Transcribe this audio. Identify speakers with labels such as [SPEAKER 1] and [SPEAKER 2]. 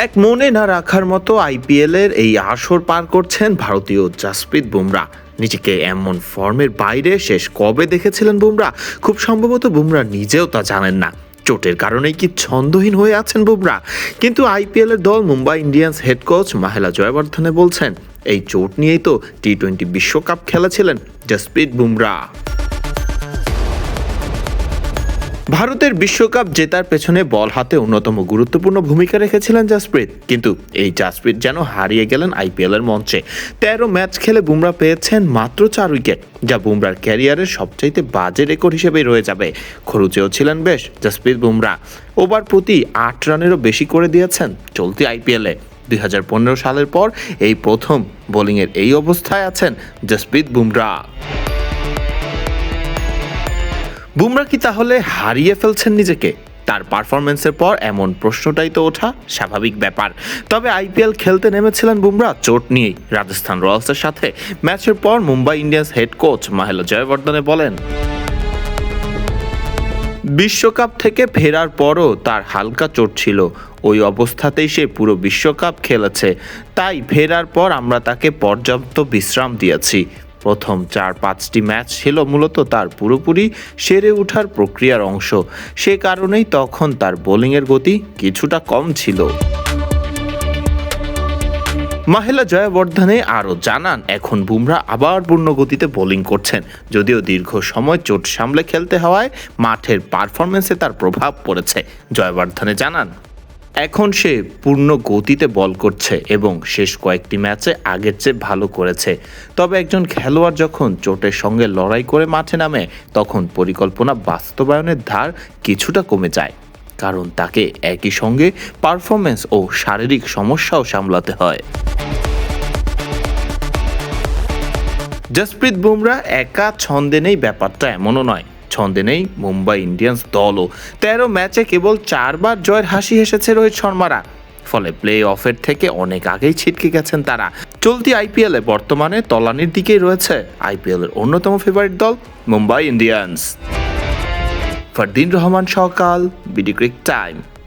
[SPEAKER 1] এক মনে না রাখার মতো আইপিএলের এই আসর পার করছেন ভারতীয় জাসপ্রীত বুমরা। নিজেকে এমন ফর্মের বাইরে শেষ কবে দেখেছিলেন বুমরা? খুব সম্ভবত বুমরা নিজেও তা জানেন না। চোটের কারণেই কি ছন্দহীন হয়ে আছেন বুমরা? কিন্তু আইপিএলের দল Mumbai Indians head coach Mahela Jayawardene বলছেন, এই চোট নিয়েই তো টি-20 বিশ্বকাপ খেলেছিলেন জাসপ্রীত বুমরা। ভারতের বিশ্বকাপ জেতার পেছনে বল হাতে অন্যতম গুরুত্বপূর্ণ ভূমিকা রেখেছিলেন জাসপ্রীত, কিন্তু এই জাসপ্রীত যেন হারিয়ে গেলেন আইপিএলের মঞ্চে। 13 ম্যাচ খেলে বুমরা পেয়েছেন মাত্র 4 উইকেট, যা বুমরার ক্যারিয়ারের সবচাইতে বাজে রেকর্ড হিসেবেই রয়ে যাবে। খরুচেও ছিলেন বেশ জাসপ্রীত বুমরা। ওভার প্রতি 8 রানেরও বেশি করে দিয়েছেন চলতি আইপিএলে। 2015 সালের পর এই প্রথম বোলিংয়ের এই অবস্থায় আছেন জাসপ্রীত বুমরা। বুমরা কি তাহলে হারিয়ে ফেলছেন নিজেকে? তার পারফরমেন্সের পর এমন প্রশ্নটাই তো ওঠা স্বাভাবিক ব্যাপার। তবে আইপিএল খেলতে নেমেছিলেন বুমরা চোট নিয়েই রাজস্থান রয়্যালসের সাথে। ম্যাচের পর Mumbai Indians head coach Mahela Jayawardene বলেন, বিশ্বকাপ থেকে ফেরার পরও তার হালকা চোট ছিল। ওই অবস্থাতেই সে পুরো বিশ্বকাপ খেলেছে, তাই ফেরার পর আমরা তাকে পর্যাপ্ত বিশ্রাম দিয়েছি। প্রথম 4-5টি ম্যাচ ছিল মূলত তার পুরোপুরি সেরে ওঠার প্রক্রিয়ার অংশ। সে কারণেই তখন তার বোলিংয়ের গতি কিছুটা কম ছিল। মাহেলা জয়বর্ধনে আরও জানান, এখন বুমরা আবার পূর্ণ গতিতে বোলিং করছেন। যদিও দীর্ঘ সময় চোট সামলে খেলতে হওয়ায় মাঠের পারফরমেন্সে তার প্রভাব পড়েছে। জয়বর্ধনে জানান, এখন সে পূর্ণ গতিতে বল করছে এবং শেষ কয়েকটি ম্যাচে আগের চেয়ে ভালো করেছে। তবে একজন খেলোয়াড় যখন চোটের সঙ্গে লড়াই করে মাঠে নামে, তখন পরিকল্পনা বাস্তবায়নের ধার কিছুটা কমে যায়, কারণ তাকে একই সঙ্গে পারফরমেন্স ও শারীরিক সমস্যাও সামলাতে হয়। জাসপ্রীত বুমরা একা ছন্দে নেই, ব্যাপারটা এমনও নয়। ছন্দে নেই মুম্বাই ইন্ডিয়ান্স দলও। 13 ম্যাচে কেবল 4 বার জয়ের হাসি হেসেছে রোহিত শর্মারা। ফলে প্লে অফের থেকে অনেক আগেই ছিটকে গেছেন তারা। চলতি আইপিএলে বর্তমানে তলানির দিকেই রয়েছে আইপিএলের অন্যতম ফেভারিট দল মুম্বাই ইন্ডিয়ান্স। ফারদিন রহমান সকাল, বিডি ক্রিক টাইম।